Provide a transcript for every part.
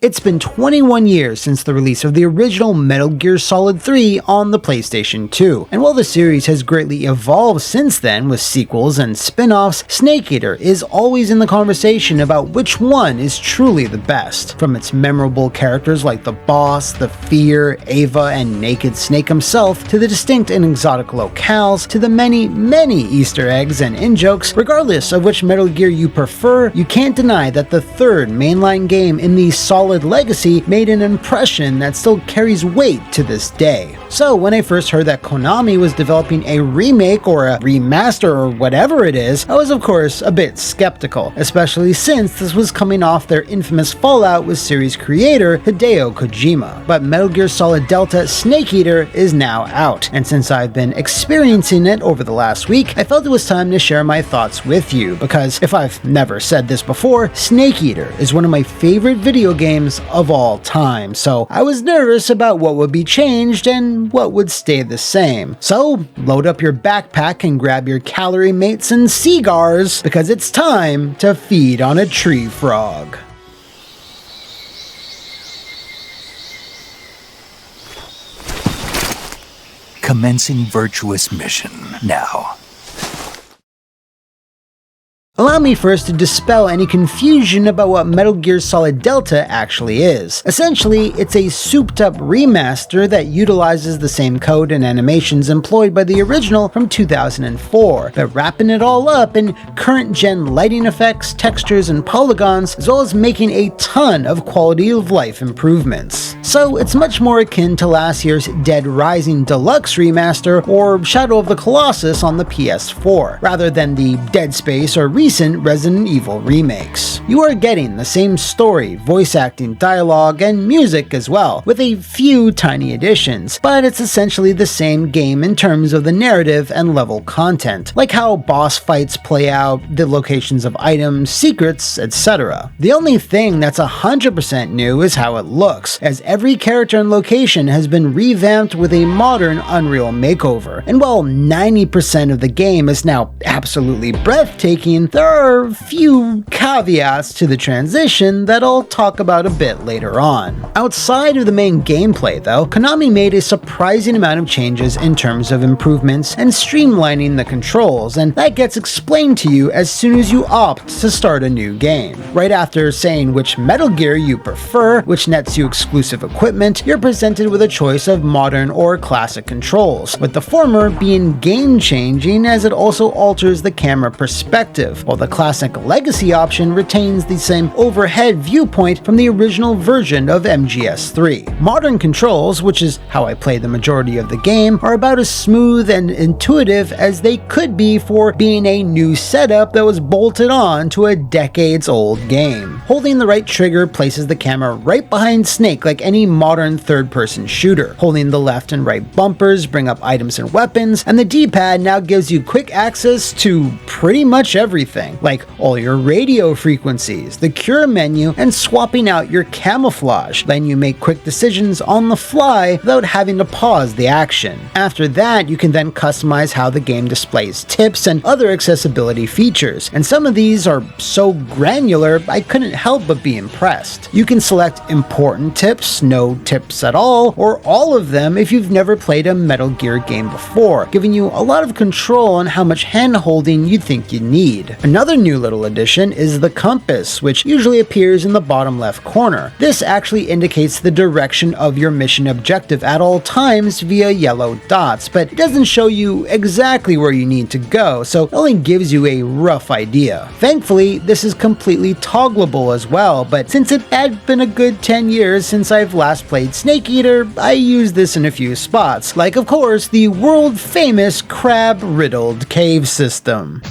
It's been 21 years since the release of the original Metal Gear Solid 3 on the PlayStation 2, and while the series has greatly evolved since then with sequels and spin-offs, Snake Eater is always in the conversation about which one is truly the best. From its memorable characters like the Boss, the Fear, Ava, and Naked Snake himself, to the distinct and exotic locales, to the many Easter eggs and in-jokes, regardless of which Metal Gear you prefer, you can't deny that the third mainline game in the Solid legacy made an impression that still carries weight to this day. So when I first heard that Konami was developing a remake or a remaster or whatever it is, I was of course a bit skeptical, especially since this was coming off their infamous fallout with series creator Hideo Kojima. But Metal Gear Solid Delta Snake Eater is now out, and since I've been experiencing it over the last week, I felt it was time to share my thoughts with you, because if I've never said this before, Snake Eater is one of my favorite video games of all time, so I was nervous about what would be changed and what would stay the same. So load up your backpack and grab your calorie mates and cigars, because it's time to feed on a tree frog. Commencing virtuous mission now. Allow me first to dispel any confusion about what Metal Gear Solid Delta actually is. Essentially, it's a souped-up remaster that utilizes the same code and animations employed by the original from 2004, but wrapping it all up in current-gen lighting effects, textures, and polygons, as well as making a ton of quality-of-life improvements. So it's much more akin to last year's Dead Rising Deluxe remaster or Shadow of the Colossus on the PS4, rather than the Dead Space or recent Resident Evil remakes. You are getting the same story, voice acting, dialogue, and music as well, with a few tiny additions, but it's essentially the same game in terms of the narrative and level content, like how boss fights play out, the locations of items, secrets, etc. The only thing that's 100% new is how it looks, as every character and location has been revamped with a modern Unreal makeover, and while 90% of the game is now absolutely breathtaking, there are a few caveats to the transition that I'll talk about a bit later on. Outside of the main gameplay though, Konami made a surprising amount of changes in terms of improvements and streamlining the controls, and that gets explained to you as soon as you opt to start a new game. Right after saying which Metal Gear you prefer, which nets you exclusive equipment, you're presented with a choice of modern or classic controls, with the former being game-changing as it also alters the camera perspective, while the classic legacy option retains the same overhead viewpoint from the original version of MGS3. Modern controls, which is how I play the majority of the game, are about as smooth and intuitive as they could be for being a new setup that was bolted on to a decades-old game. Holding the right trigger places the camera right behind Snake like any modern third-person shooter. Holding the left and right bumpers bring up items and weapons, and the D-pad now gives you quick access to pretty much everything, like all your radio frequencies, the cure menu, and swapping out your camouflage, letting you make quick decisions on the fly without having to pause the action. After that, you can then customize how the game displays tips and other accessibility features, and some of these are so granular I couldn't help but be impressed. You can select important tips, no tips at all, or all of them if you've never played a Metal Gear game before, giving you a lot of control on how much hand-holding you think you need. Another new little addition is the compass, which usually appears in the bottom left corner. This actually indicates the direction of your mission objective at all times via yellow dots, but it doesn't show you exactly where you need to go, so it only gives you a rough idea. Thankfully, this is completely toggleable as well, but since it had been a good 10 years since I've last played Snake Eater, I used this in a few spots, like of course the world-famous crab-riddled cave system.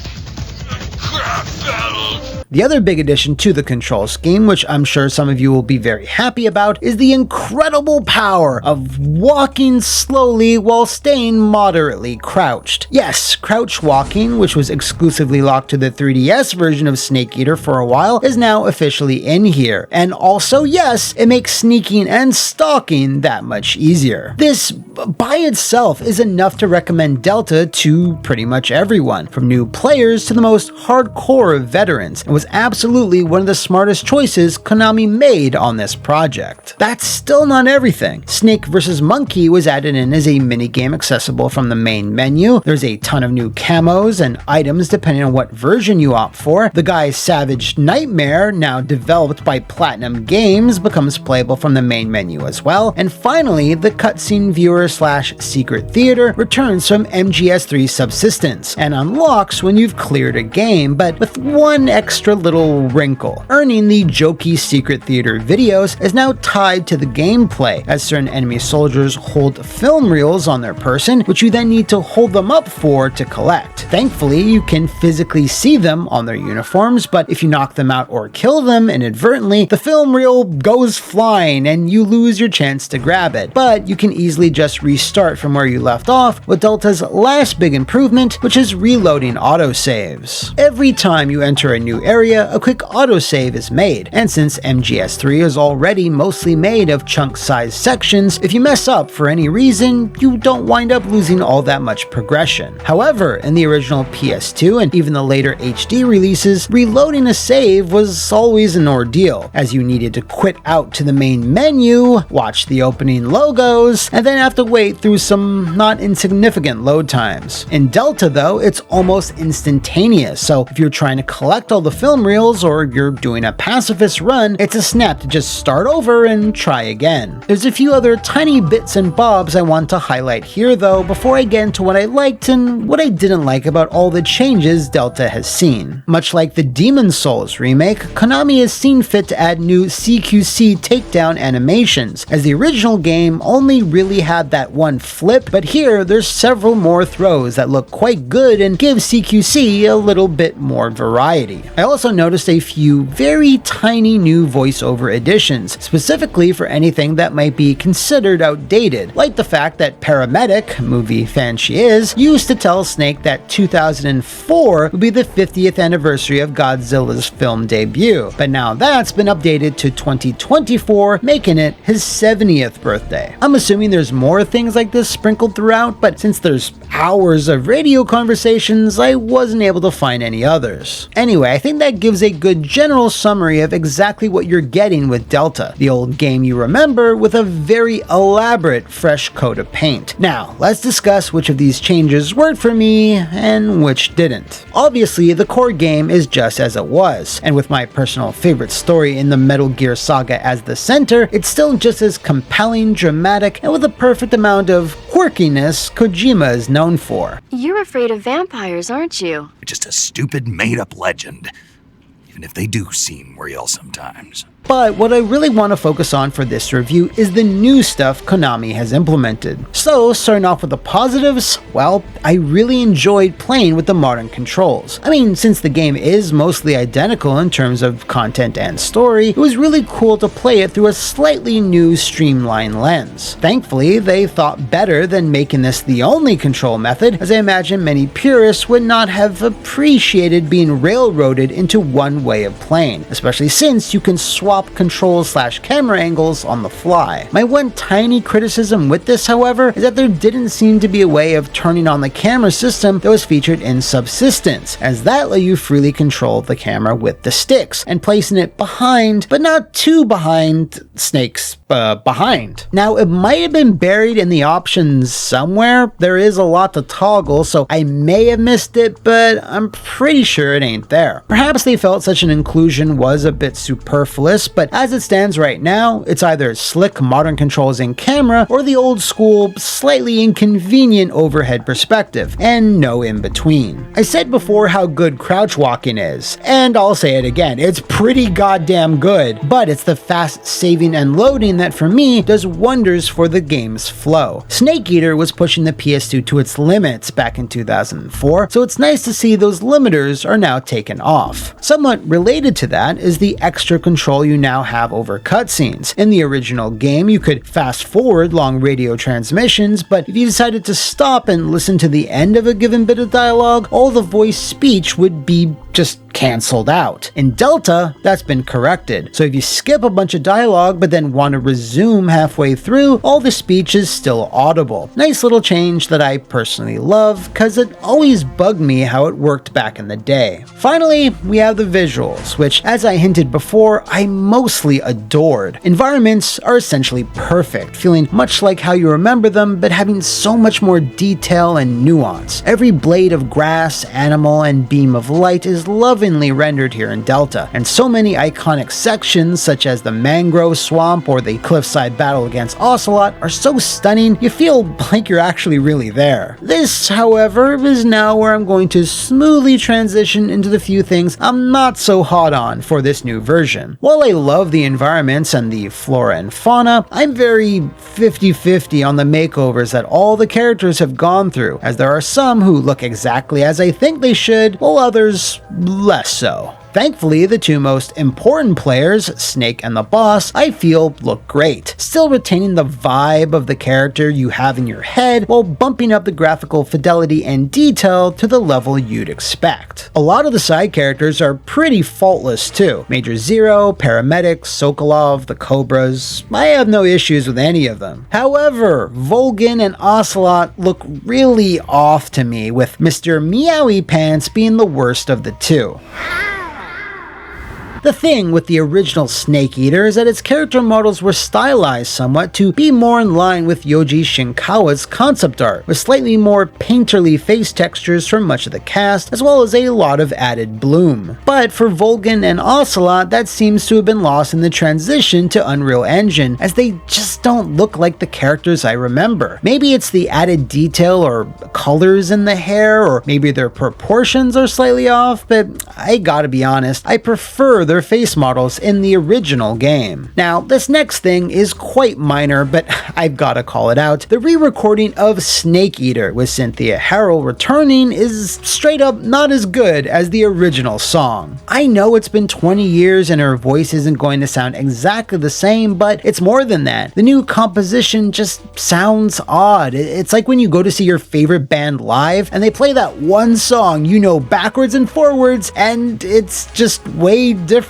The other big addition to the control scheme, which I'm sure some of you will be very happy about, is the incredible power of walking slowly while staying moderately crouched. Yes, crouch walking, which was exclusively locked to the 3DS version of Snake Eater for a while, is now officially in here. And also, yes, it makes sneaking and stalking that much easier. This, by itself, is enough to recommend Delta to pretty much everyone, from new players to the most hardcore of veterans. And was absolutely one of the smartest choices Konami made on this project. That's still not everything. Snake vs. Monkey was added in as a minigame accessible from the main menu. There's a ton of new camos and items depending on what version you opt for. The guy's Savage Nightmare, now developed by Platinum Games, becomes playable from the main menu as well. And finally, the cutscene viewer / secret theater returns from MGS3 Subsistence and unlocks when you've cleared a game, but with one extra little wrinkle. Earning the jokey secret theater videos is now tied to the gameplay, as certain enemy soldiers hold film reels on their person, which you then need to hold them up for to collect. Thankfully, you can physically see them on their uniforms, but if you knock them out or kill them inadvertently, the film reel goes flying and you lose your chance to grab it. But you can easily just restart from where you left off with Delta's last big improvement, which is reloading autosaves. Every time you enter a new area, a quick autosave is made, and since MGS3 is already mostly made of chunk-sized sections, if you mess up for any reason, you don't wind up losing all that much progression. However, in the original PS2 and even the later HD releases, reloading a save was always an ordeal, as you needed to quit out to the main menu, watch the opening logos, and then have to wait through some not insignificant load times. In Delta though, it's almost instantaneous, so if you're trying to collect all the film reels or you're doing a pacifist run, it's a snap to just start over and try again. There's a few other tiny bits and bobs I want to highlight here though before I get into what I liked and what I didn't like about all the changes Delta has seen. Much like the Demon's Souls remake, Konami has seen fit to add new CQC takedown animations, as the original game only really had that one flip, but here there's several more throws that look quite good and give CQC a little bit more variety. I also noticed a few very tiny new voiceover additions, specifically for anything that might be considered outdated, like the fact that Paramedic, movie fan she is, used to tell Snake that 2004 would be the 50th anniversary of Godzilla's film debut, but now that's been updated to 2024, making it his 70th birthday. I'm assuming there's more things like this sprinkled throughout, but since there's hours of radio conversations, I wasn't able to find any others. Anyway, I think that gives a good general summary of exactly what you're getting with Delta, the old game you remember with a very elaborate fresh coat of paint. Now, let's discuss which of these changes worked for me and which didn't. Obviously, the core game is just as it was, and with my personal favorite story in the Metal Gear saga as the center, it's still just as compelling, dramatic, and with a perfect amount of quirkiness Kojima is known for. You're afraid of vampires, aren't you? Just a stupid made-up legend, even if they do seem real sometimes. But what I really want to focus on for this review is the new stuff Konami has implemented. So, starting off with the positives, well, I really enjoyed playing with the modern controls. I mean, since the game is mostly identical in terms of content and story, it was really cool to play it through a slightly new streamlined lens. Thankfully, they thought better than making this the only control method, as I imagine many purists would not have appreciated being railroaded into one way of playing, especially since you can swap controls/camera angles on the fly. My one tiny criticism with this, however, is that there didn't seem to be a way of turning on the camera system that was featured in Subsistence, as that let you freely control the camera with the sticks, and placing it behind, but not too behind, Snake's behind. Now, it might have been buried in the options somewhere. There is a lot to toggle, so I may have missed it, but I'm pretty sure it ain't there. Perhaps they felt such an inclusion was a bit superfluous, but as it stands right now, it's either slick modern controls in camera or the old school, slightly inconvenient overhead perspective, and no in between. I said before how good crouch walking is, and I'll say it again, it's pretty goddamn good, but it's the fast saving and loading that for me does wonders for the game's flow. Snake Eater was pushing the PS2 to its limits back in 2004, so it's nice to see those limiters are now taken off. Somewhat related to that is the extra control you now have over cutscenes. In the original game, you could fast forward long radio transmissions, but if you decided to stop and listen to the end of a given bit of dialogue, all the voice speech would be just cancelled out. In Delta, that's been corrected. So if you skip a bunch of dialogue but then want to resume halfway through, all the speech is still audible. Nice little change that I personally love, cause it always bugged me how it worked back in the day. Finally, we have the visuals, which, as I hinted before, I mostly adored. Environments are essentially perfect, feeling much like how you remember them, but having so much more detail and nuance. Every blade of grass, animal, and beam of light is lovingly rendered here in Delta, and so many iconic sections such as the mangrove swamp or the cliffside battle against Ocelot are so stunning you feel like you're actually really there. This, however, is now where I'm going to smoothly transition into the few things I'm not so hot on for this new version. While I love the environments and the flora and fauna, I'm very 50-50 on the makeovers that all the characters have gone through, as there are some who look exactly as I think they should, while others less so. Thankfully, the two most important players, Snake and the boss, I feel look great, still retaining the vibe of the character you have in your head while bumping up the graphical fidelity and detail to the level you'd expect. A lot of the side characters are pretty faultless too. Major Zero, Paramedic, Sokolov, the Cobras, I have no issues with any of them. However, Volgin and Ocelot look really off to me, with Mr. Meowy Pants being the worst of the two. The thing with the original Snake Eater is that its character models were stylized somewhat to be more in line with Yoji Shinkawa's concept art, with slightly more painterly face textures from much of the cast, as well as a lot of added bloom. But for Volgin and Ocelot, that seems to have been lost in the transition to Unreal Engine, as they just don't look like the characters I remember. Maybe it's the added detail or colors in the hair, or maybe their proportions are slightly off, but I gotta be honest, I prefer their face models in the original game. Now, this next thing is quite minor, but I've gotta call it out. The re-recording of Snake Eater with Cynthia Harrell returning is straight up not as good as the original song. I know it's been 20 years and her voice isn't going to sound exactly the same, but it's more than that. The new composition just sounds odd. It's like when you go to see your favorite band live and they play that one song you know backwards and forwards, and it's just way different.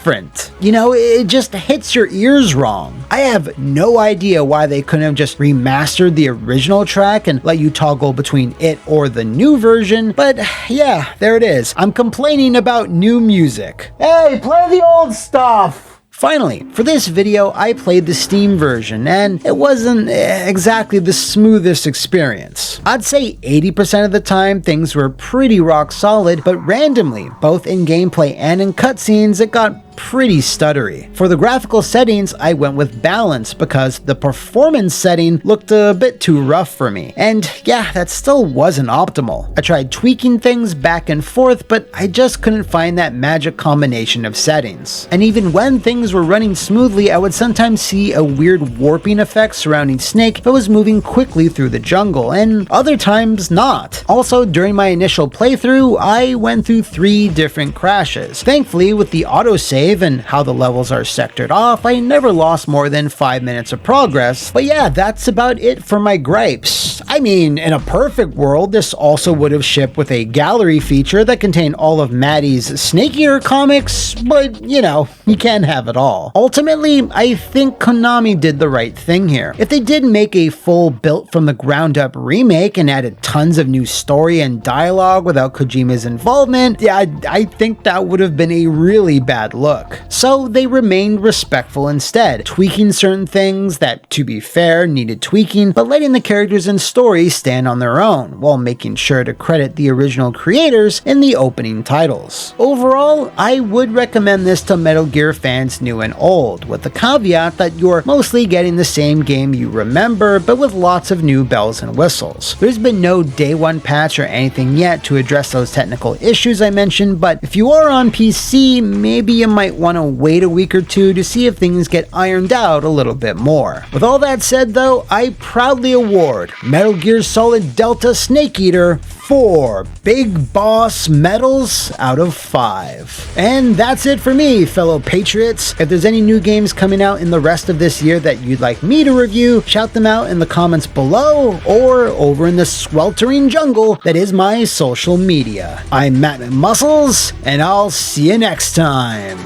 You know, it just hits your ears wrong. I have no idea why they couldn't have just remastered the original track and let you toggle between it or the new version, but yeah, there it is. I'm complaining about new music. Hey, play the old stuff! Finally, for this video, I played the Steam version, and it wasn't exactly the smoothest experience. I'd say 80% of the time, things were pretty rock solid, but randomly, both in gameplay and in cutscenes, it got pretty stuttery. For the graphical settings, I went with balance because the performance setting looked a bit too rough for me. And yeah, that still wasn't optimal. I tried tweaking things back and forth, but I just couldn't find that magic combination of settings. And even when things were running smoothly, I would sometimes see a weird warping effect surrounding Snake that was moving quickly through the jungle, and other times not. Also, during my initial playthrough, I went through 3 different crashes. Thankfully, with the autosave and how the levels are sectored off, I never lost more than 5 minutes of progress. But yeah, that's about it for my gripes. I mean, in a perfect world, this also would have shipped with a gallery feature that contained all of Maddie's Snake Eater comics, but you know, you can't have it all. Ultimately, I think Konami did the right thing here. If they did make a full built from the ground up remake and added tons of new story and dialogue without Kojima's involvement, yeah, I think that would have been a really bad look. So they remained respectful instead, tweaking certain things that, to be fair, needed tweaking, but letting the characters and story stand on their own, while making sure to credit the original creators in the opening titles. Overall, I would recommend this to Metal Gear fans new and old, with the caveat that you're mostly getting the same game you remember, but with lots of new bells and whistles. There's been no day one patch or anything yet to address those technical issues I mentioned, but if you are on PC, maybe you might want to wait a week or two to see if things get ironed out a little bit more. With all that said though, I proudly award Metal Gear Solid Delta Snake Eater 4 Big Boss medals out of 5. And that's it for me, fellow patriots. If there's any new games coming out in the rest of this year that you'd like me to review, shout them out in the comments below or over in the sweltering jungle that is my social media. I'm Matt McMuscles, and I'll see you next time.